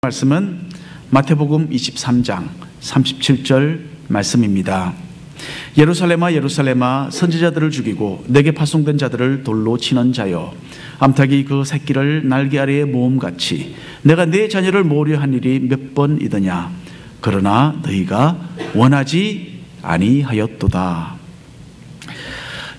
말씀은 마태복음 23장 37절 말씀입니다. 예루살렘아 예루살렘아 선지자들을 죽이고 내게 파송된 자들을 돌로 치는 자여, 암탉이 그 새끼를 날개 아래에 모음같이 내가 네 자녀를 모으려 한 일이 몇 번이더냐. 그러나 너희가 원하지 아니하였도다.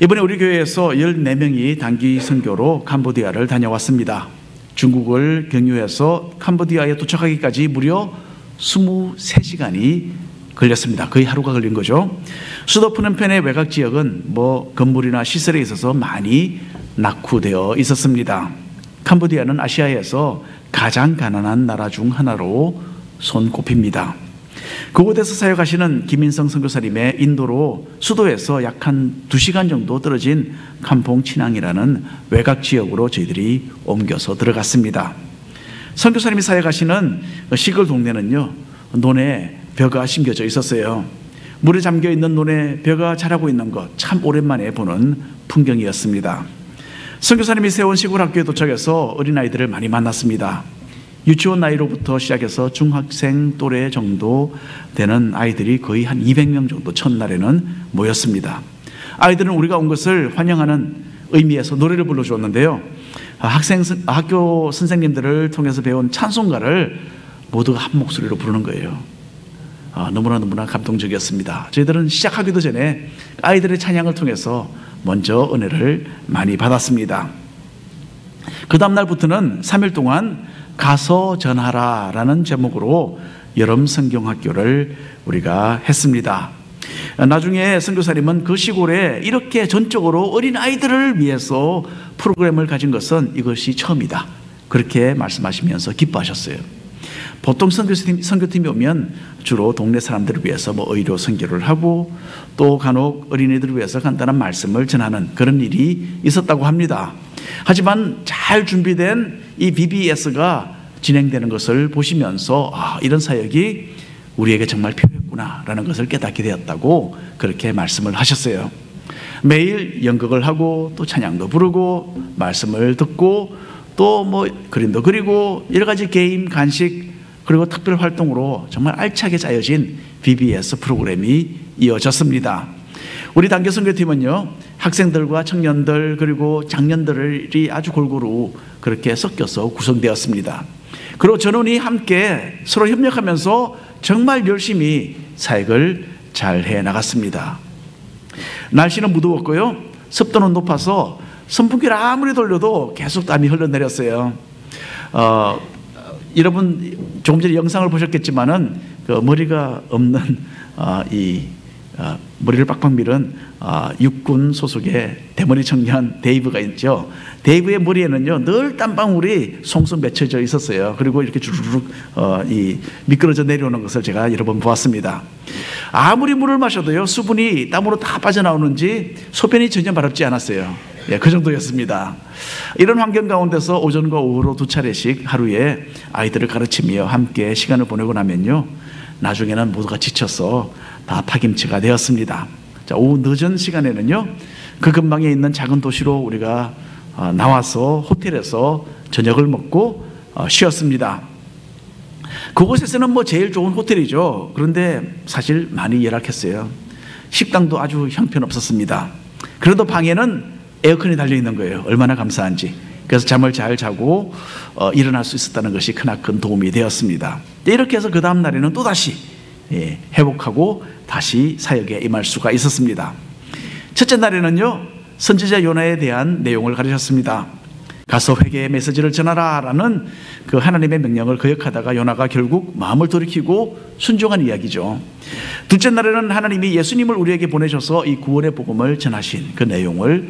이번에 우리 교회에서 14명이 단기 선교로 캄보디아를 다녀왔습니다. 중국을 경유해서 캄보디아에 도착하기까지 무려 23시간이 걸렸습니다. 거의 하루가 걸린 거죠. 수도 프놈펜의 외곽 지역은 건물이나 시설에 있어서 많이 낙후되어 있었습니다. 캄보디아는 아시아에서 가장 가난한 나라 중 하나로 손꼽힙니다. 그곳에서 사역하시는 김인성 선교사님의 인도로 수도에서 약 한 2시간 정도 떨어진 캄퐁 치낭이라는 외곽 지역으로 저희들이 옮겨서 들어갔습니다. 선교사님이 사역하시는 시골 동네는요, 논에 벼가 심겨져 있었어요. 물에 잠겨 있는 논에 벼가 자라고 있는 것 참 오랜만에 보는 풍경이었습니다. 선교사님이 세운 시골 학교에 도착해서 어린아이들을 많이 만났습니다. 유치원 나이로부터 시작해서 중학생 또래 정도 되는 아이들이 거의 한 200명 정도 첫날에는 모였습니다. 아이들은 우리가 온 것을 환영하는 의미에서 노래를 불러주었는데요, 학교 선생님들을 통해서 배운 찬송가를 모두가 한 목소리로 부르는 거예요. 너무나 감동적이었습니다. 저희들은 시작하기도 전에 아이들의 찬양을 통해서 먼저 은혜를 많이 받았습니다. 그 다음 날부터는 3일 동안 가서 전하라 라는 제목으로 여름 성경학교를 우리가 했습니다. 나중에 선교사님은 그 시골에 이렇게 전적으로 어린아이들을 위해서 프로그램을 가진 것은 이것이 처음이다, 그렇게 말씀하시면서 기뻐하셨어요. 보통 선교팀이 오면 주로 동네 사람들을 위해서 의료 선교를 하고 또 간혹 어린이들을 위해서 간단한 말씀을 전하는 그런 일이 있었다고 합니다. 하지만 잘 준비된 이 BBS가 진행되는 것을 보시면서 이런 사역이 우리에게 정말 필요했구나 라는 것을 깨닫게 되었다고 그렇게 말씀을 하셨어요. 매일 연극을 하고 또 찬양도 부르고 말씀을 듣고 또 그림도 그리고 여러 가지 게임, 간식, 그리고 특별 활동으로 정말 알차게 짜여진 BBS 프로그램이 이어졌습니다. 우리 단기 선교팀은요, 학생들과 청년들 그리고 장년들이 아주 골고루 그렇게 섞여서 구성되었습니다. 그리고 전원이 함께 서로 협력하면서 정말 열심히 사역을 잘 해나갔습니다. 날씨는 무더웠고요, 습도는 높아서 선풍기를 아무리 돌려도 계속 땀이 흘러내렸어요. 여러분 조금 전에 영상을 보셨겠지만은 머리가 없는 머리를 빡빡 밀은 육군 소속의 대머리 청년 데이브가 있죠. 데이브의 머리에는요 늘 땀방울이 송송 맺혀져 있었어요. 그리고 이렇게 주르륵 미끄러져 내려오는 것을 제가 여러 번 보았습니다. 아무리 물을 마셔도요 수분이 땀으로 다 빠져나오는지 소변이 전혀 마렵지 않았어요. 그 정도였습니다. 이런 환경 가운데서 오전과 오후로 2차례씩 하루에 아이들을 가르치며 함께 시간을 보내고 나면요, 나중에는 모두가 지쳐서 다 파김치가 되었습니다. 오후 늦은 시간에는요, 그 근방에 있는 작은 도시로 우리가 나와서 호텔에서 저녁을 먹고 쉬었습니다. 그곳에서는 제일 좋은 호텔이죠. 그런데 사실 많이 열악했어요. 식당도 아주 형편없었습니다. 그래도 방에는 에어컨이 달려있는 거예요. 얼마나 감사한지. 그래서 잠을 잘 자고 일어날 수 있었다는 것이 크나큰 도움이 되었습니다. 이렇게 해서 그 다음 날에는 또다시 회복하고 다시 사역에 임할 수가 있었습니다. 첫째 날에는요, 선지자 요나에 대한 내용을 가르쳤습니다. 가서 회개의 메시지를 전하라 라는 그 하나님의 명령을 거역하다가 요나가 결국 마음을 돌이키고 순종한 이야기죠. 둘째 날에는 하나님이 예수님을 우리에게 보내셔서 이 구원의 복음을 전하신 그 내용을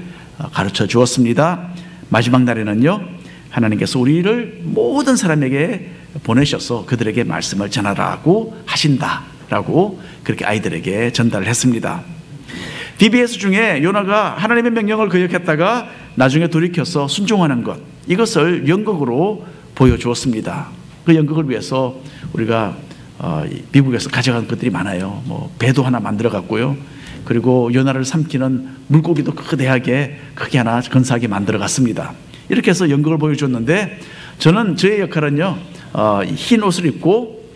가르쳐 주었습니다. 마지막 날에는요, 하나님께서 우리를 모든 사람에게 보내셔서 그들에게 말씀을 전하라고 하신다라고 그렇게 아이들에게 전달을 했습니다. BBS 중에 요나가 하나님의 명령을 거역했다가 나중에 돌이켜서 순종하는 것, 이것을 연극으로 보여주었습니다. 그 연극을 위해서 우리가 미국에서 가져간 것들이 많아요. 배도 하나 만들어 갔고요, 그리고 요나를 삼키는 물고기도 거대하게 크게 하나 근사하게 만들어 갔습니다. 이렇게 해서 연극을 보여줬는데 저는 저의 역할은요, 흰 옷을 입고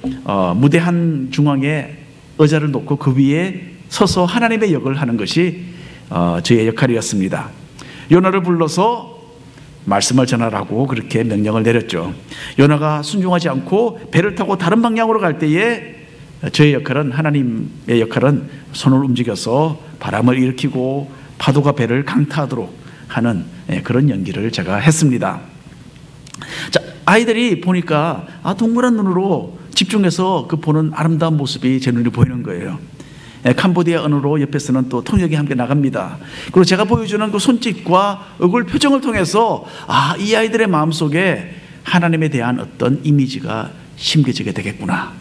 무대 한 중앙에 의자를 놓고 그 위에 서서 하나님의 역을 하는 것이 저의 역할이었습니다. 요나를 불러서 말씀을 전하라고 그렇게 명령을 내렸죠. 요나가 순종하지 않고 배를 타고 다른 방향으로 갈 때에 저의 역할은, 하나님의 역할은 손을 움직여서 바람을 일으키고 파도가 배를 강타하도록 하는 그런 연기를 제가 했습니다. 자, 아이들이 보니까 동그란 눈으로 집중해서 그 보는 아름다운 모습이 제 눈에 보이는 거예요. 캄보디아 언어로 옆에서는 또 통역이 함께 나갑니다. 그리고 제가 보여주는 그 손짓과 얼굴 표정을 통해서 이 아이들의 마음속에 하나님에 대한 어떤 이미지가 심겨지게 되겠구나,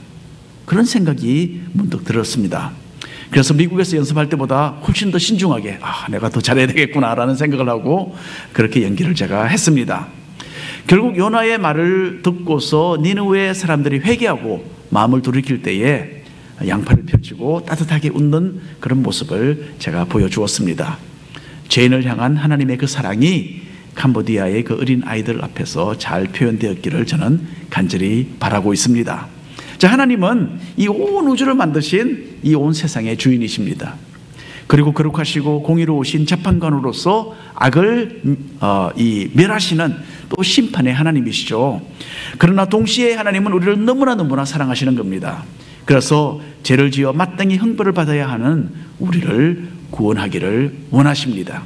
그런 생각이 문득 들었습니다. 그래서 미국에서 연습할 때보다 훨씬 더 신중하게 내가 더 잘해야 되겠구나라는 생각을 하고 그렇게 연기를 제가 했습니다. 결국 요나의 말을 듣고서 니느웨 사람들이 회개하고 마음을 돌이킬 때에 양팔을 펼치고 따뜻하게 웃는 그런 모습을 제가 보여주었습니다. 죄인을 향한 하나님의 그 사랑이 캄보디아의 그 어린 아이들 앞에서 잘 표현되었기를 저는 간절히 바라고 있습니다. 자, 하나님은 이 온 우주를 만드신 이 온 세상의 주인이십니다. 그리고 거룩하시고 공의로우신 재판관으로서 악을 멸하시는 또 심판의 하나님이시죠. 그러나 동시에 하나님은 우리를 너무나 사랑하시는 겁니다. 그래서 죄를 지어 마땅히 형벌을 받아야 하는 우리를 구원하기를 원하십니다.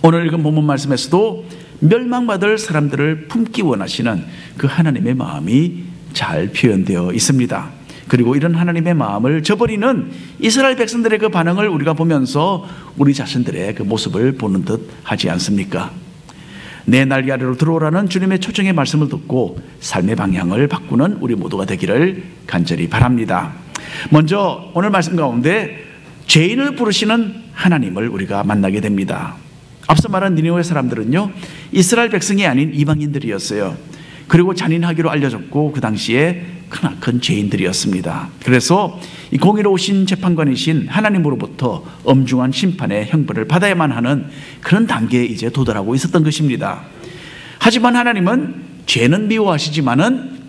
오늘 읽은 본문 말씀에서도 멸망받을 사람들을 품기 원하시는 그 하나님의 마음이 잘 표현되어 있습니다. 그리고 이런 하나님의 마음을 저버리는 이스라엘 백성들의 그 반응을 우리가 보면서 우리 자신들의 그 모습을 보는 듯 하지 않습니까? 내 날개 아래로 들어오라는 주님의 초청의 말씀을 듣고 삶의 방향을 바꾸는 우리 모두가 되기를 간절히 바랍니다. 먼저 오늘 말씀 가운데 죄인을 부르시는 하나님을 우리가 만나게 됩니다. 앞서 말한 니느웨 사람들은요, 이스라엘 백성이 아닌 이방인들이었어요. 그리고 잔인하기로 알려졌고 그 당시에 크나큰 죄인들이었습니다. 그래서 이 공의로우신 재판관이신 하나님으로부터 엄중한 심판의 형벌을 받아야만 하는 그런 단계에 이제 도달하고 있었던 것입니다. 하지만 하나님은 죄는 미워하시지만은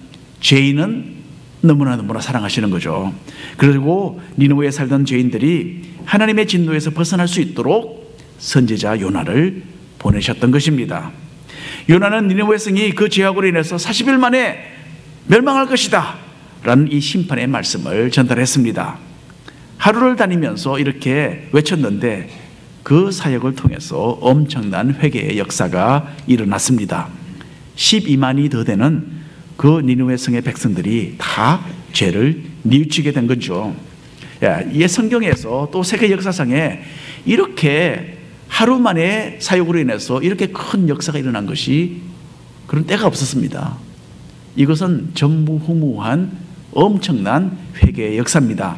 죄인은 너무나 사랑하시는 거죠. 그리고 니느웨에 살던 죄인들이 하나님의 진노에서 벗어날 수 있도록 선지자 요나를 보내셨던 것입니다. 요나는 니느웨 성이 그 죄악으로 인해서 40일 만에 멸망할 것이다 라는 이 심판의 말씀을 전달했습니다. 하루를 다니면서 이렇게 외쳤는데 그 사역을 통해서 엄청난 회개의 역사가 일어났습니다. 12만이 더 되는 그 니느웨 성의 백성들이 다 죄를 뉘우치게 된 거죠. 이 성경에서 또 세계 역사상에 이렇게 하루 만에 사역으로 인해서 이렇게 큰 역사가 일어난 것이 그런 때가 없었습니다. 이것은 전무후무한 엄청난 회개의 역사입니다.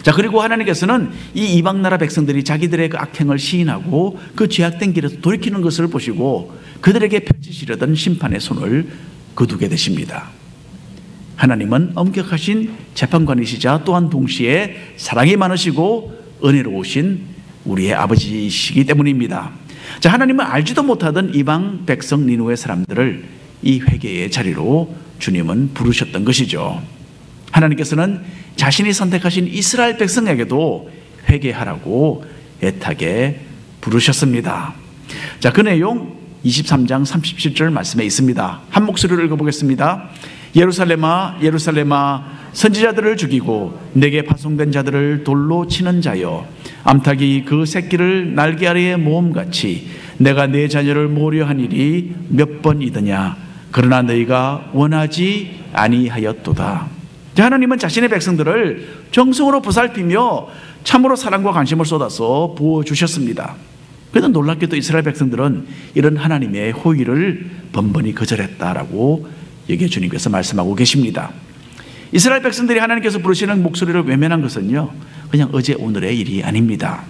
자, 그리고 하나님께서는 이 이방 나라 백성들이 자기들의 그 악행을 시인하고 그 죄악된 길에서 돌이키는 것을 보시고 그들에게 펼치시려던 심판의 손을 거두게 되십니다. 하나님은 엄격하신 재판관이시자 또한 동시에 사랑이 많으시고 은혜로우신 우리의 아버지이시기 때문입니다. 자, 하나님은 알지도 못하던 이방 백성 니느웨 사람들을 이 회개의 자리로 주님은 부르셨던 것이죠. 하나님께서는 자신이 선택하신 이스라엘 백성에게도 회개하라고 애타게 부르셨습니다. 자, 그 내용 23장 37절 말씀에 있습니다. 한 목소리로 읽어보겠습니다. 예루살렘아 예루살렘아 선지자들을 죽이고 내게 파송된 자들을 돌로 치는 자여, 암탉이 그 새끼를 날개 아래에 모음같이 내가 내 자녀를 모려한 일이 몇 번이더냐. 그러나 너희가 원하지 아니하였도다. 하나님은 자신의 백성들을 정성으로 보살피며 참으로 사랑과 관심을 쏟아서 부어주셨습니다. 그런데 놀랍게도 이스라엘 백성들은 이런 하나님의 호의를 번번이 거절했다라고 여기에 주님께서 말씀하고 계십니다. 이스라엘 백성들이 하나님께서 부르시는 목소리를 외면한 것은요, 그냥 어제 오늘의 일이 아닙니다.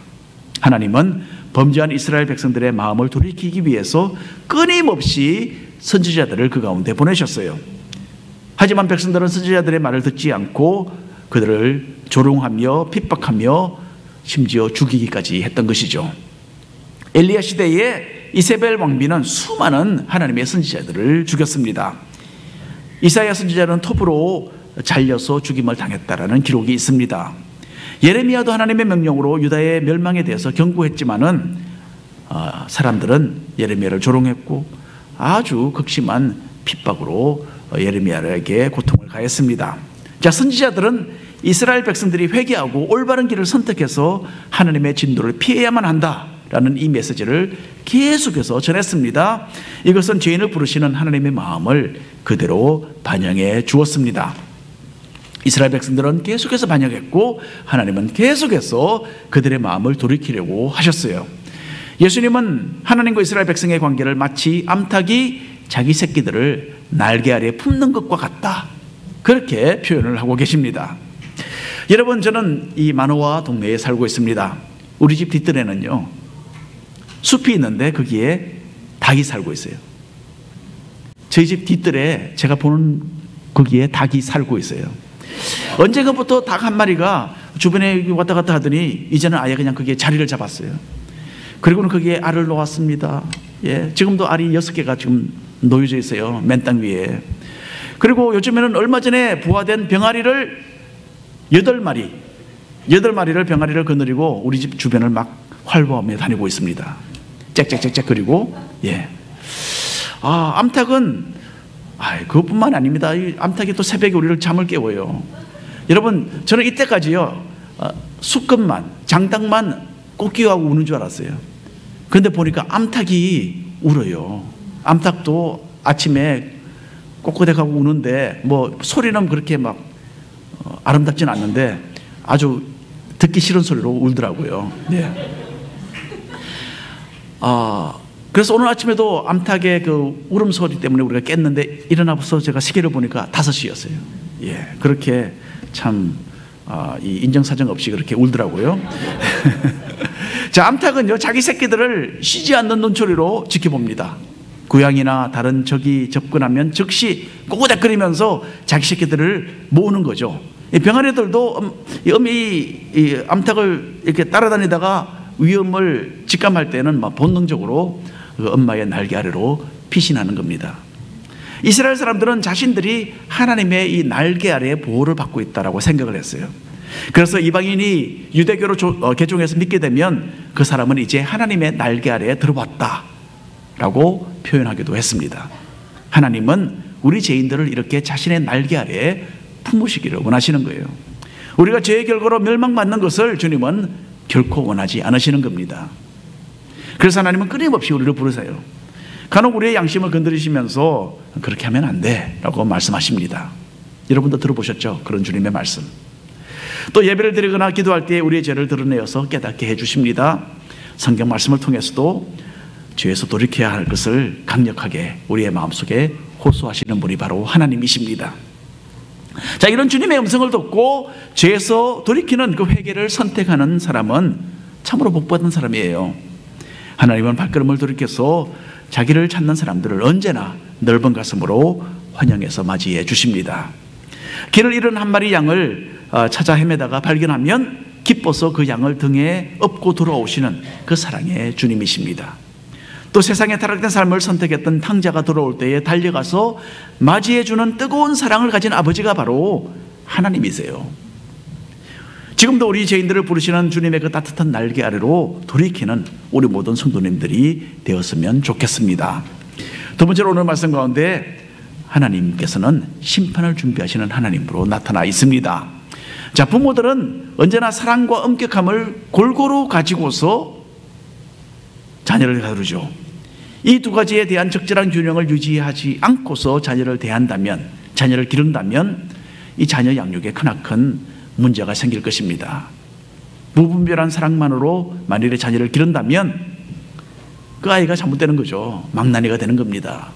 하나님은 범죄한 이스라엘 백성들의 마음을 돌이키기 위해서 끊임없이 선지자들을 그 가운데 보내셨어요. 하지만 백성들은 선지자들의 말을 듣지 않고 그들을 조롱하며 핍박하며 심지어 죽이기까지 했던 것이죠. 엘리야 시대에 이세벨 왕비는 수많은 하나님의 선지자들을 죽였습니다. 이사야 선지자는 톱으로 잘려서 죽임을 당했다라는 기록이 있습니다. 예레미야도 하나님의 명령으로 유다의 멸망에 대해서 경고했지만은 사람들은 예레미야를 조롱했고 아주 극심한 핍박으로 예레미야에게 고통을 가했습니다. 자, 선지자들은 이스라엘 백성들이 회개하고 올바른 길을 선택해서 하나님의 진노를 피해야만 한다라는 이 메시지를 계속해서 전했습니다. 이것은 죄인을 부르시는 하나님의 마음을 그대로 반영해 주었습니다. 이스라엘 백성들은 계속해서 반영했고 하나님은 계속해서 그들의 마음을 돌이키려고 하셨어요. 예수님은 하나님과 이스라엘 백성의 관계를 마치 암탉이 자기 새끼들을 날개 아래 품는 것과 같다, 그렇게 표현을 하고 계십니다. 여러분, 저는 이 마노아 동네에 살고 있습니다. 우리 집 뒷뜰에는요 숲이 있는데 거기에 닭이 살고 있어요. 저희 집 뒷뜰에 제가 보는 거기에 닭이 살고 있어요. 언젠가부터 닭 한 마리가 주변에 왔다 갔다 하더니 이제는 아예 그냥 거기에 자리를 잡았어요. 그리고는 거기에 알을 놓았습니다. 예, 지금도 알이 6개가 지금 놓여져 있어요, 맨 땅 위에. 그리고 요즘에는 얼마 전에 부화된 병아리를 8마리를 병아리를 거느리고 우리 집 주변을 막 활보하며 다니고 있습니다. 짹짹짹짹 그리고 예. 암탉은 그것뿐만 아닙니다. 이 암탉이 또 새벽에 우리를 잠을 깨워요. 여러분, 저는 이때까지요 수컷만, 장닭만 꼭 끼워하고 우는 줄 알았어요. 그런데 보니까 암탉이 울어요. 암탉도 아침에 꼬꼬대하고 우는데 뭐 소리는 그렇게 막 아름답진 않는데 아주 듣기 싫은 소리로 울더라고요. 네. 그래서 오늘 아침에도 암탉의 그 울음소리 때문에 우리가 깼는데 일어나서 제가 시계를 보니까 5시였어요. 예, 그렇게 참 이 인정사정 없이 그렇게 울더라고요. 자, 암탉은요 자기 새끼들을 쉬지 않는 눈초리로 지켜봅니다. 고양이나 다른 적이 접근하면 즉시 꼬꼬닥거리면서 자기 새끼들을 모으는 거죠. 이 병아리들도 이 암탉을 이렇게 따라다니다가 위험을 직감할 때는 막 본능적으로 그 엄마의 날개 아래로 피신하는 겁니다. 이스라엘 사람들은 자신들이 하나님의 이 날개 아래의 보호를 받고 있다라고 생각을 했어요. 그래서 이방인이 유대교로 개종해서 믿게 되면 그 사람은 이제 하나님의 날개 아래에 들어왔다라고 표현하기도 했습니다. 하나님은 우리 죄인들을 이렇게 자신의 날개 아래에 품으시기를 원하시는 거예요. 우리가 죄의 결과로 멸망받는 것을 주님은 결코 원하지 않으시는 겁니다. 그래서 하나님은 끊임없이 우리를 부르세요. 간혹 우리의 양심을 건드리시면서 그렇게 하면 안 돼 라고 말씀하십니다. 여러분도 들어보셨죠? 그런 주님의 말씀. 또 예배를 드리거나 기도할 때 우리의 죄를 드러내어서 깨닫게 해주십니다. 성경 말씀을 통해서도 죄에서 돌이켜야 할 것을 강력하게 우리의 마음속에 호소하시는 분이 바로 하나님이십니다. 자, 이런 주님의 음성을 듣고 죄에서 돌이키는 그 회개를 선택하는 사람은 참으로 복받은 사람이에요. 하나님은 발걸음을 돌이켜서 자기를 찾는 사람들을 언제나 넓은 가슴으로 환영해서 맞이해 주십니다. 길을 잃은 한 마리 양을 찾아 헤매다가 발견하면 기뻐서 그 양을 등에 업고 돌아오시는 그 사랑의 주님이십니다. 또 세상에 타락된 삶을 선택했던 탕자가 돌아올 때에 달려가서 맞이해주는 뜨거운 사랑을 가진 아버지가 바로 하나님이세요. 지금도 우리 죄인들을 부르시는 주님의 그 따뜻한 날개 아래로 돌이키는 우리 모든 성도님들이 되었으면 좋겠습니다. 두 번째로 오늘 말씀 가운데 하나님께서는 심판을 준비하시는 하나님으로 나타나 있습니다. 자, 부모들은 언제나 사랑과 엄격함을 골고루 가지고서 자녀를 다루죠. 이 두 가지에 대한 적절한 균형을 유지하지 않고서 자녀를 대한다면, 자녀를 기른다면 이 자녀 양육에 크나큰 문제가 생길 것입니다. 무분별한 사랑만으로 만일에 자녀를 기른다면 그 아이가 잘못되는 거죠. 망나니가 되는 겁니다.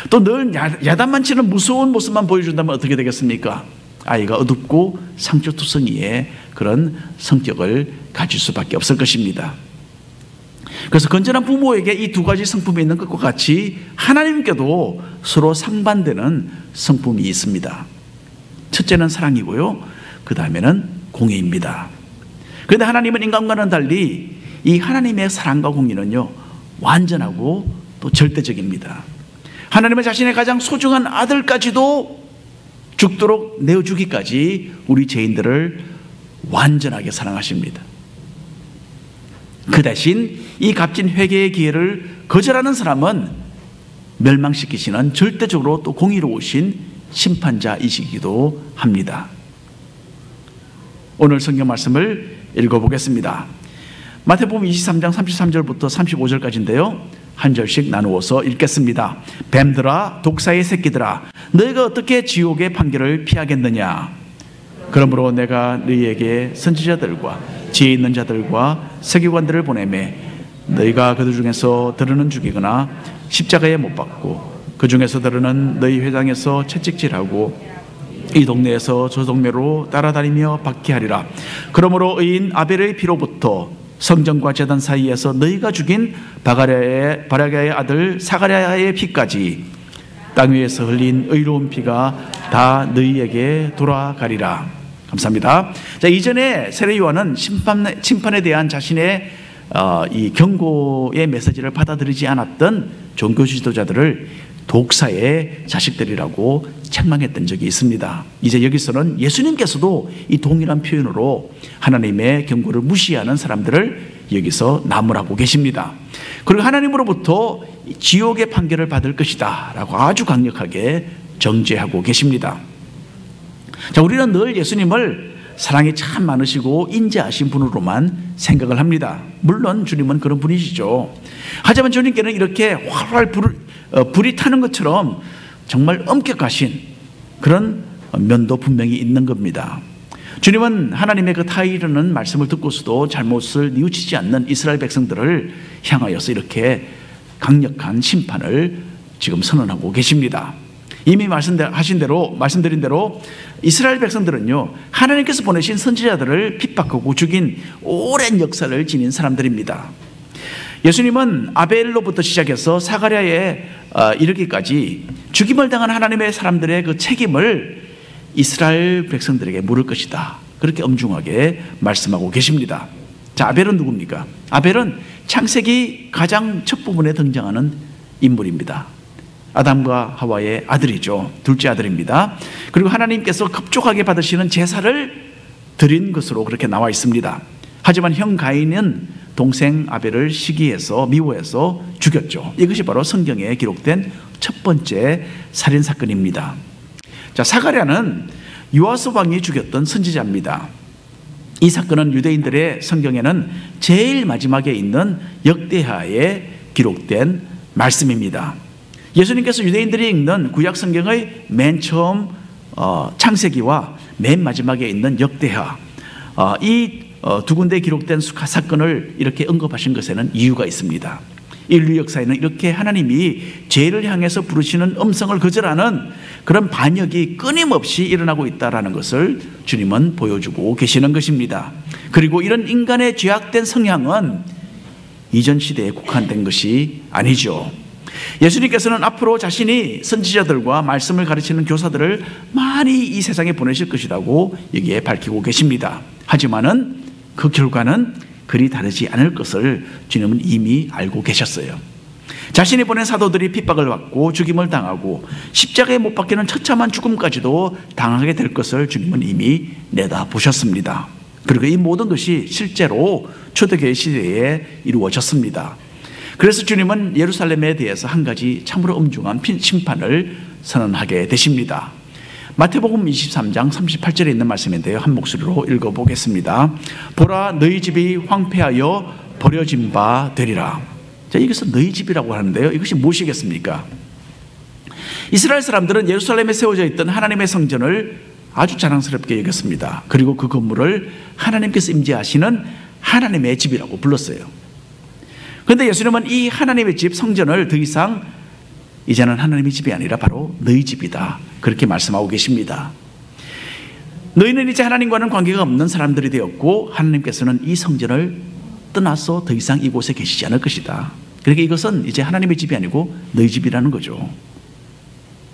또 늘 야단만 치는 무서운 모습만 보여준다면 어떻게 되겠습니까? 아이가 어둡고 상처투성이의 그런 성격을 가질 수밖에 없을 것입니다. 그래서 건전한 부모에게 이 두 가지 성품이 있는 것과 같이 하나님께도 서로 상반되는 성품이 있습니다. 첫째는 사랑이고요, 그 다음에는 공의입니다. 그런데 하나님은 인간과는 달리 이 하나님의 사랑과 공의는요 완전하고 또 절대적입니다. 하나님은 자신의 가장 소중한 아들까지도 죽도록 내어주기까지 우리 죄인들을 완전하게 사랑하십니다. 그 대신 이 값진 회개의 기회를 거절하는 사람은 멸망시키시는 절대적으로 또 공의로우신 심판자이시기도 합니다. 오늘 성경 말씀을 읽어보겠습니다. 마태복음 23장 33절부터 35절까지인데요. 한 절씩 나누어서 읽겠습니다. 뱀들아, 독사의 새끼들아, 너희가 어떻게 지옥의 판결을 피하겠느냐? 그러므로 내가 너희에게 선지자들과 지혜 있는 자들과 서기관들을 보내매 너희가 그들 중에서 들으는 죽이거나 십자가에 못 박고 그 중에서 들으는 너희 회당에서 채찍질하고 이 동네에서 저 동네로 따라다니며 박해하리라. 그러므로 의인 아벨의 피로부터 성전과 제단 사이에서 너희가 죽인 바라기아의 아들 사가랴의 피까지 땅 위에서 흘린 의로운 피가 다 너희에게 돌아가리라. 감사합니다. 자, 이전에 세례 요한은 심판에 대한 자신의 이 경고의 메시지를 받아들이지 않았던 종교 지도자들을 독사의 자식들이라고 책망했던 적이 있습니다. 이제 여기서는 예수님께서도 이 동일한 표현으로 하나님의 경고를 무시하는 사람들을 여기서 나무라고 계십니다. 그리고 하나님으로부터 지옥의 판결을 받을 것이다 라고 아주 강력하게 정죄하고 계십니다. 자, 우리는 늘 예수님을 사랑이 참 많으시고 인자하신 분으로만 생각을 합니다. 물론 주님은 그런 분이시죠. 하지만 주님께는 이렇게 활활 불이 타는 것처럼 정말 엄격하신 그런 면도 분명히 있는 겁니다. 주님은 하나님의 그 타이르는 말씀을 듣고서도 잘못을 뉘우치지 않는 이스라엘 백성들을 향하여서 이렇게 강력한 심판을 지금 선언하고 계십니다. 이미 말씀드린 대로 이스라엘 백성들은요, 하나님께서 보내신 선지자들을 핍박하고 죽인 오랜 역사를 지닌 사람들입니다. 예수님은 아벨로부터 시작해서 사가랴에 이르기까지 죽임을 당한 하나님의 사람들의 그 책임을 이스라엘 백성들에게 물을 것이다, 그렇게 엄중하게 말씀하고 계십니다. 자, 아벨은 누굽니까? 아벨은 창세기 가장 첫 부분에 등장하는 인물입니다. 아담과 하와의 아들이죠. 둘째 아들입니다. 그리고 하나님께서 급족하게 받으시는 제사를 드린 것으로 그렇게 나와 있습니다. 하지만 형 가인은 동생 아벨을 시기해서 미워해서 죽였죠. 이것이 바로 성경에 기록된 첫 번째 살인사건입니다. 자, 사가랴는 요아스 왕이 죽였던 선지자입니다. 이 사건은 유대인들의 성경에는 제일 마지막에 있는 역대하에 기록된 말씀입니다. 예수님께서 유대인들이 읽는 구약 성경의 맨 처음 창세기와 맨 마지막에 있는 역대하, 이 두 군데에 기록된 사건을 이렇게 언급하신 것에는 이유가 있습니다. 인류 역사에는 이렇게 하나님이 죄를 향해서 부르시는 음성을 거절하는 그런 반역이 끊임없이 일어나고 있다는 것을 주님은 보여주고 계시는 것입니다. 그리고 이런 인간의 죄악된 성향은 이전 시대에 국한된 것이 아니죠. 예수님께서는 앞으로 자신이 선지자들과 말씀을 가르치는 교사들을 많이 이 세상에 보내실 것이라고 여기에 밝히고 계십니다. 하지만은 그 결과는 그리 다르지 않을 것을 주님은 이미 알고 계셨어요. 자신이 보낸 사도들이 핍박을 받고 죽임을 당하고 십자가에 못 박히는 처참한 죽음까지도 당하게 될 것을 주님은 이미 내다보셨습니다. 그리고 이 모든 것이 실제로 초대교회 시대에 이루어졌습니다. 그래서 주님은 예루살렘에 대해서 한 가지 참으로 엄중한 심판을 선언하게 되십니다. 마태복음 23장 38절에 있는 말씀인데요, 한 목소리로 읽어보겠습니다. 보라, 너희 집이 황폐하여 버려진 바 되리라. 자, 여기서 너희 집이라고 하는데요, 이것이 무엇이겠습니까? 이스라엘 사람들은 예루살렘에 세워져 있던 하나님의 성전을 아주 자랑스럽게 여겼습니다. 그리고 그 건물을 하나님께서 임재하시는 하나님의 집이라고 불렀어요. 그런데 예수님은 이 하나님의 집 성전을 더 이상 이제는 하나님의 집이 아니라 바로 너희 집이다, 그렇게 말씀하고 계십니다. 너희는 이제 하나님과는 관계가 없는 사람들이 되었고 하나님께서는 이 성전을 떠나서 더 이상 이곳에 계시지 않을 것이다. 그러니까 이것은 이제 하나님의 집이 아니고 너희 집이라는 거죠.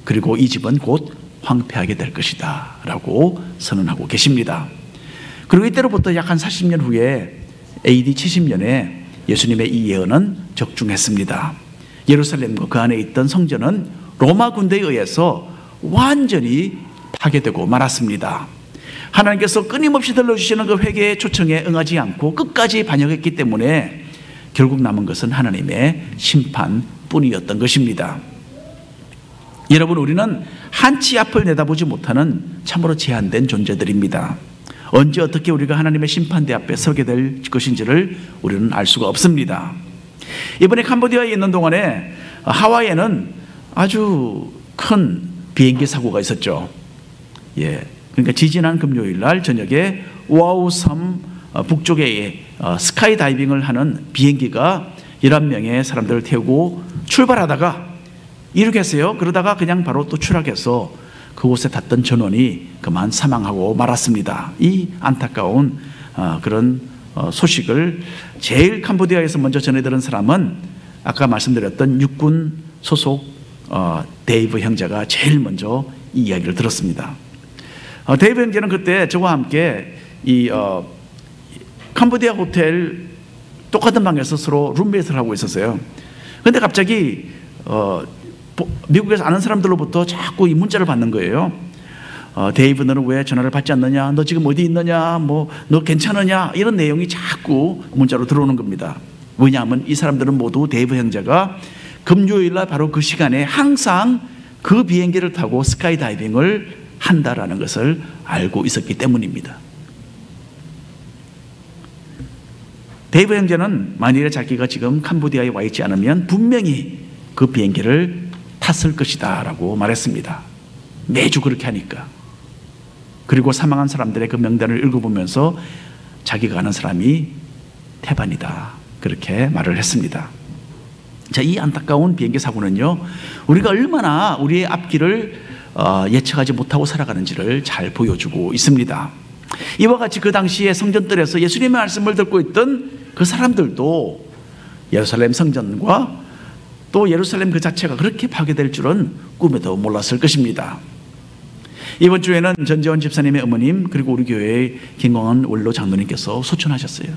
그리고 이 집은 곧 황폐하게 될 것이다 라고 선언하고 계십니다. 그리고 이때로부터 약 한 40년 후에 AD 70년에 예수님의 이 예언은 적중했습니다. 예루살렘과 그 안에 있던 성전은 로마 군대에 의해서 완전히 파괴되고 말았습니다. 하나님께서 끊임없이 들려주시는 그 회개의 초청에 응하지 않고 끝까지 반역했기 때문에 결국 남은 것은 하나님의 심판뿐이었던 것입니다. 여러분, 우리는 한치 앞을 내다보지 못하는 참으로 제한된 존재들입니다. 언제 어떻게 우리가 하나님의 심판대 앞에 서게 될 것인지를 우리는 알 수가 없습니다. 이번에 캄보디아에 있는 동안에 하와이에는 아주 큰 비행기 사고가 있었죠. 그러니까 지지난 금요일 날 저녁에 오아후 섬 북쪽에 스카이 다이빙을 하는 비행기가 11명의 사람들을 태우고 출발하다가 이륙했어요. 그러다가 그냥 바로 또 추락해서 그곳에 탔던 전원이 그만 사망하고 말았습니다. 이 안타까운 그런 소식을 제일 캄보디아에서 먼저 전해들은 사람은 아까 말씀드렸던 육군 소속 데이브 형제가 제일 먼저 이 이야기를 들었습니다. 데이브 형제는 그때 저와 함께 이 캄보디아 호텔 똑같은 방에서 서로 룸메이트를 하고 있었어요. 그런데 갑자기 미국에서 아는 사람들로부터 자꾸 이 문자를 받는 거예요. 데이브, 너는 왜 전화를 받지 않느냐? 너 지금 어디 있느냐? 너 괜찮으냐? 이런 내용이 자꾸 문자로 들어오는 겁니다. 왜냐하면 이 사람들은 모두 데이브 형제가 금요일날 바로 그 시간에 항상 그 비행기를 타고 스카이 다이빙을 한다라는 것을 알고 있었기 때문입니다. 데이브 형제는 만일에 자기가 지금 캄보디아에 와 있지 않으면 분명히 그 비행기를 탔을 것이다 라고 말했습니다. 매주 그렇게 하니까. 그리고 사망한 사람들의 그 명단을 읽어보면서 자기가 아는 사람이 태반이다 그렇게 말을 했습니다. 자, 이 안타까운 비행기 사고는요, 우리가 얼마나 우리의 앞길을 예측하지 못하고 살아가는지를 잘 보여주고 있습니다. 이와 같이 그 당시에 성전들에서 예수님의 말씀을 듣고 있던 그 사람들도 예루살렘 성전과 또 예루살렘 그 자체가 그렇게 파괴될 줄은 꿈에도 몰랐을 것입니다. 이번 주에는 전재원 집사님의 어머님 그리고 우리 교회의 김광원 원로 장로님께서 소천하셨어요.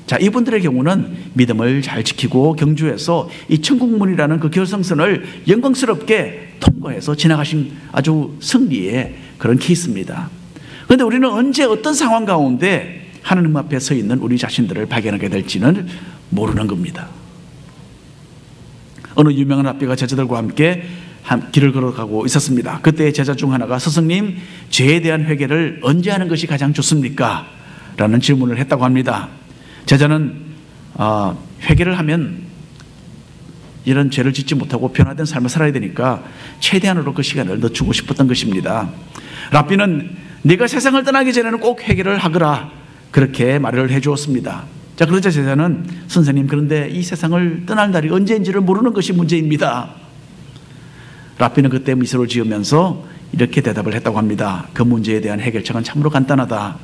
자, 이분들의 경우는 믿음을 잘 지키고 경주해서 이 천국문이라는 그 결성선을 영광스럽게 통과해서 지나가신 아주 승리의 그런 케이스입니다. 그런데 우리는 언제 어떤 상황 가운데 하나님 앞에 서 있는 우리 자신들을 발견하게 될지는 모르는 겁니다. 어느 유명한 랍비가 제자들과 함께 길을 걸어가고 있었습니다. 그때 제자 중 하나가 스승님, 죄에 대한 회개를 언제 하는 것이 가장 좋습니까? 라는 질문을 했다고 합니다. 제자는 회개를 하면 이런 죄를 짓지 못하고 변화된 삶을 살아야 되니까 최대한으로 그 시간을 늦추고 싶었던 것입니다. 랍비는 네가 세상을 떠나기 전에는 꼭 회개를 하거라 그렇게 말을 해주었습니다. 자, 그러자 제자는 선생님, 그런데 이 세상을 떠날 날이 언제인지를 모르는 것이 문제입니다. 랍비는 그때 미소를 지으면서 이렇게 대답을 했다고 합니다. 그 문제에 대한 해결책은 참으로 간단하다.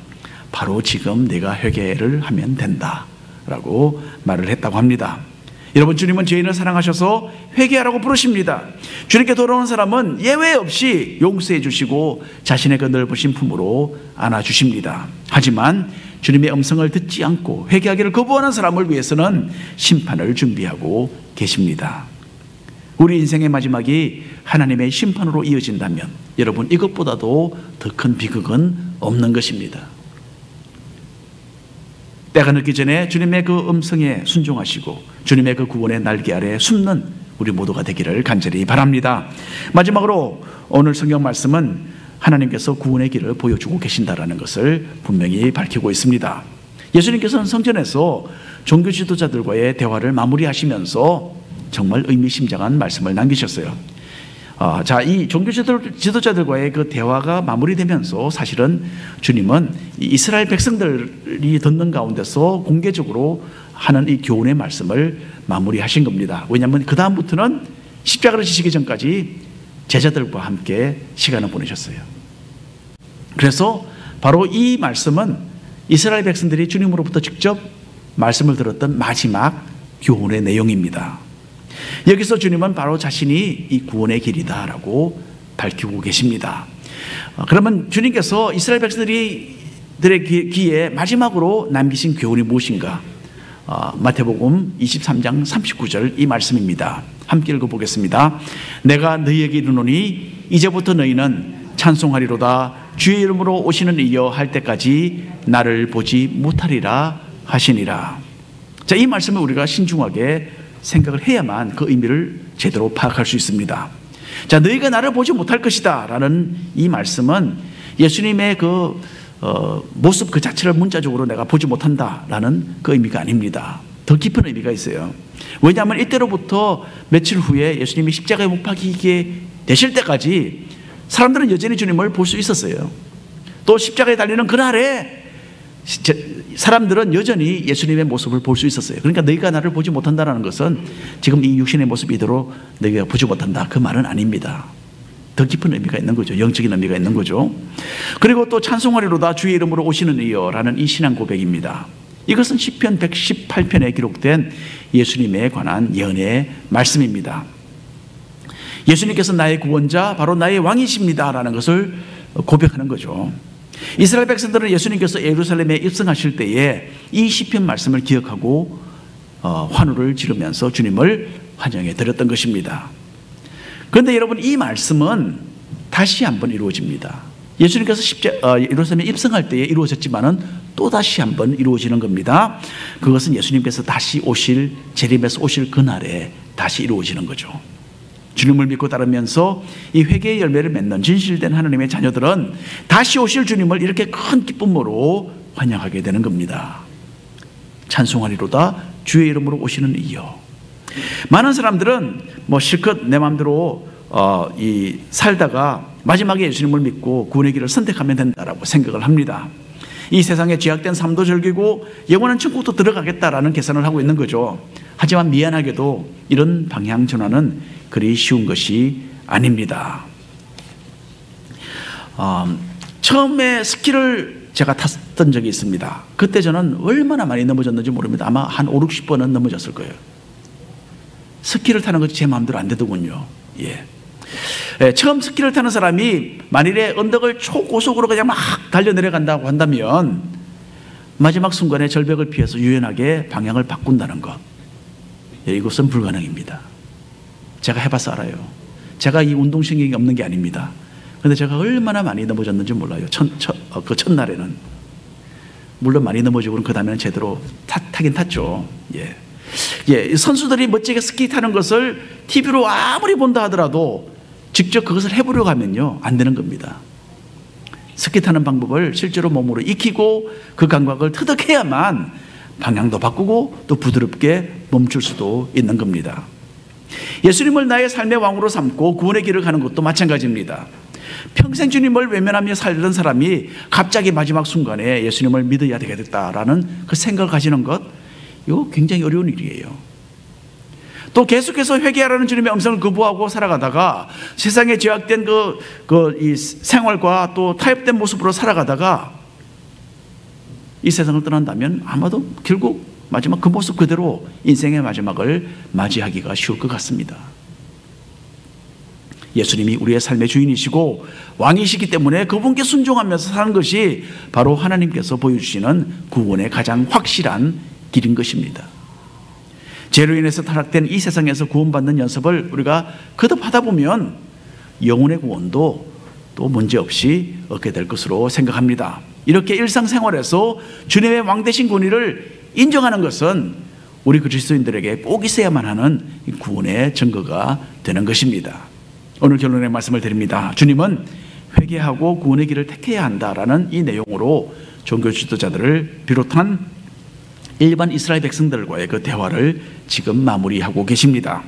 바로 지금 네가 회개를 하면 된다 라고 말을 했다고 합니다. 여러분, 주님은 죄인을 사랑하셔서 회개하라고 부르십니다. 주님께 돌아오는 사람은 예외 없이 용서해 주시고 자신의 그 넓으신 품으로 안아주십니다. 하지만 주님의 음성을 듣지 않고 회개하기를 거부하는 사람을 위해서는 심판을 준비하고 계십니다. 우리 인생의 마지막이 하나님의 심판으로 이어진다면 여러분, 이것보다도 더 큰 비극은 없는 것입니다. 때가 늦기 전에 주님의 그 음성에 순종하시고 주님의 그 구원의 날개 아래 숨는 우리 모두가 되기를 간절히 바랍니다. 마지막으로 오늘 성경 말씀은 하나님께서 구원의 길을 보여주고 계신다라는 것을 분명히 밝히고 있습니다. 예수님께서는 성전에서 종교 지도자들과의 대화를 마무리하시면서 정말 의미심장한 말씀을 남기셨어요. 자, 이 종교 지도자들과의 그 대화가 마무리되면서 사실은 주님은 이스라엘 백성들이 듣는 가운데서 공개적으로 하는 이 교훈의 말씀을 마무리하신 겁니다. 왜냐하면 그 다음부터는 십자가를 지시기 전까지 제자들과 함께 시간을 보내셨어요. 그래서 바로 이 말씀은 이스라엘 백성들이 주님으로부터 직접 말씀을 들었던 마지막 교훈의 내용입니다. 여기서 주님은 바로 자신이 이 구원의 길이다라고 밝히고 계십니다. 그러면 주님께서 이스라엘 백성들의 귀에 마지막으로 남기신 교훈이 무엇인가? 마태복음 23장 39절 이 말씀입니다. 함께 읽어보겠습니다. 내가 너희에게 이르노니 이제부터 너희는 찬송하리로다 주의 이름으로 오시는 이여 할 때까지 나를 보지 못하리라 하시니라. 자, 이 말씀을 우리가 신중하게 생각을 해야만 그 의미를 제대로 파악할 수 있습니다. 자, 너희가 나를 보지 못할 것이다 라는 이 말씀은 예수님의 그 모습 그 자체를 문자적으로 내가 보지 못한다라는 그 의미가 아닙니다. 더 깊은 의미가 있어요. 왜냐하면 이때로부터 며칠 후에 예수님이 십자가에 못 박히게 되실 때까지 사람들은 여전히 주님을 볼 수 있었어요. 또 십자가에 달리는 그날에 사람들은 여전히 예수님의 모습을 볼 수 있었어요. 그러니까 너희가 나를 보지 못한다는 것은 지금 이 육신의 모습 이대로 너희가 보지 못한다 그 말은 아닙니다. 더 깊은 의미가 있는 거죠. 영적인 의미가 있는 거죠. 그리고 또 찬송하리로다 주의 이름으로 오시는 이여라는 이 신앙 고백입니다. 이것은 시편 118편에 기록된 예수님에 관한 예언의 말씀입니다. 예수님께서 나의 구원자 바로 나의 왕이십니다 라는 것을 고백하는 거죠. 이스라엘 백성들은 예수님께서 예루살렘에 입성하실 때에 이 시편 말씀을 기억하고 환호를 지르면서 주님을 환영해 드렸던 것입니다. 그런데 여러분, 이 말씀은 다시 한번 이루어집니다. 예수님께서 예루살렘에 입성할 때에 이루어졌지만은 또 다시 한번 이루어지는 겁니다. 그것은 예수님께서 다시 오실, 재림에서 오실 그날에 다시 이루어지는 거죠. 주님을 믿고 따르면서 이 회개의 열매를 맺는 진실된 하나님의 자녀들은 다시 오실 주님을 이렇게 큰 기쁨으로 환영하게 되는 겁니다. 찬송하리로다 주의 이름으로 오시는 이여. 많은 사람들은 실컷 내 마음대로 살다가 마지막에 예수님을 믿고 구원의 길을 선택하면 된다라고 생각을 합니다. 이 세상에 죄악된 삶도 즐기고 영원한 천국도 들어가겠다라는 계산을 하고 있는 거죠. 하지만 미안하게도 이런 방향 전환은 그리 쉬운 것이 아닙니다. 처음에 스키를 제가 탔던 적이 있습니다. 그때 저는 얼마나 많이 넘어졌는지 모릅니다. 아마 한 5, 60번은 넘어졌을 거예요. 스키를 타는 것이 제 마음대로 안 되더군요. 처음 스키를 타는 사람이 만일에 언덕을 초고속으로 그냥 막 달려 내려간다고 한다면 마지막 순간에 절벽을 피해서 유연하게 방향을 바꾼다는 것, 이것은 불가능입니다. 제가 해봐서 알아요. 제가 이 운동신경이 없는 게 아닙니다. 그런데 제가 얼마나 많이 넘어졌는지 몰라요. 그 첫날에는. 물론 많이 넘어지고 그 다음에는 제대로 타긴 탔죠. 선수들이 멋지게 스키 타는 것을 TV로 아무리 본다 하더라도 직접 그것을 해보려고 하면요, 안 되는 겁니다. 스키 타는 방법을 실제로 몸으로 익히고 그 감각을 터득해야만 방향도 바꾸고 또 부드럽게 멈출 수도 있는 겁니다. 예수님을 나의 삶의 왕으로 삼고 구원의 길을 가는 것도 마찬가지입니다. 평생 주님을 외면하며 살던 사람이 갑자기 마지막 순간에 예수님을 믿어야 되겠다라는 그 생각을 가지는 것, 이거 굉장히 어려운 일이에요. 또 계속해서 회개하라는 주님의 음성을 거부하고 살아가다가 세상에 죄악된 이 생활과 또 타협된 모습으로 살아가다가 이 세상을 떠난다면 아마도 결국 마지막 그 모습 그대로 인생의 마지막을 맞이하기가 쉬울 것 같습니다. 예수님이 우리의 삶의 주인이시고 왕이시기 때문에 그분께 순종하면서 사는 것이 바로 하나님께서 보여주시는 구원의 가장 확실한 길인 것입니다. 죄로 인해서 타락된 이 세상에서 구원받는 연습을 우리가 거듭하다 보면 영혼의 구원도 또 문제없이 얻게 될 것으로 생각합니다. 이렇게 일상생활에서 주님의 왕되신 권위를 인정하는 것은 우리 그리스도인들에게 꼭 있어야만 하는 구원의 증거가 되는 것입니다. 오늘 결론의 말씀을 드립니다. 주님은 회개하고 구원의 길을 택해야 한다라는 이 내용으로 종교 지도자들을 비롯한 일반 이스라엘 백성들과의 그 대화를 지금 마무리하고 계십니다.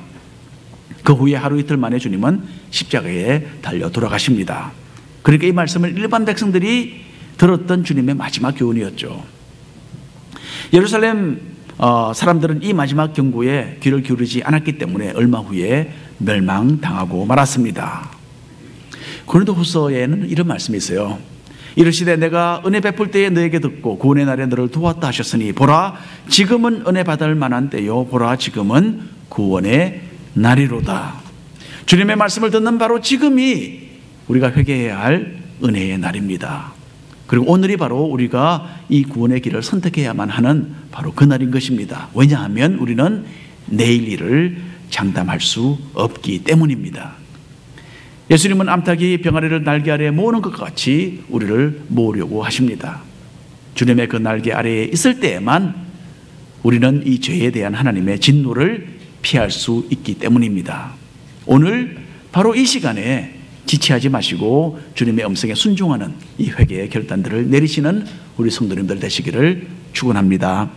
그 후에 하루 이틀 만에 주님은 십자가에 달려 돌아가십니다. 그러니까 이 말씀을 일반 백성들이 들었던 주님의 마지막 교훈이었죠. 예루살렘 사람들은 이 마지막 경고에 귀를 기울이지 않았기 때문에 얼마 후에 멸망당하고 말았습니다. 고린도후서에는 이런 말씀이 있어요. 이르시되 내가 은혜 베풀 때에 너에게 듣고 구원의 날에 너를 도왔다 하셨으니 보라 지금은 은혜 받을 만한 때요 보라 지금은 구원의 날이로다. 주님의 말씀을 듣는 바로 지금이 우리가 회개해야 할 은혜의 날입니다. 그리고 오늘이 바로 우리가 이 구원의 길을 선택해야만 하는 바로 그날인 것입니다. 왜냐하면 우리는 내일 일을 장담할 수 없기 때문입니다. 예수님은 암탉이 병아리를 날개 아래에 모으는 것과 같이 우리를 모으려고 하십니다. 주님의 그 날개 아래에 있을 때에만 우리는 이 죄에 대한 하나님의 진노를 피할 수 있기 때문입니다. 오늘 바로 이 시간에 지체하지 마시고 주님의 음성에 순종하는 이 회개의 결단들을 내리시는 우리 성도님들 되시기를 축원합니다.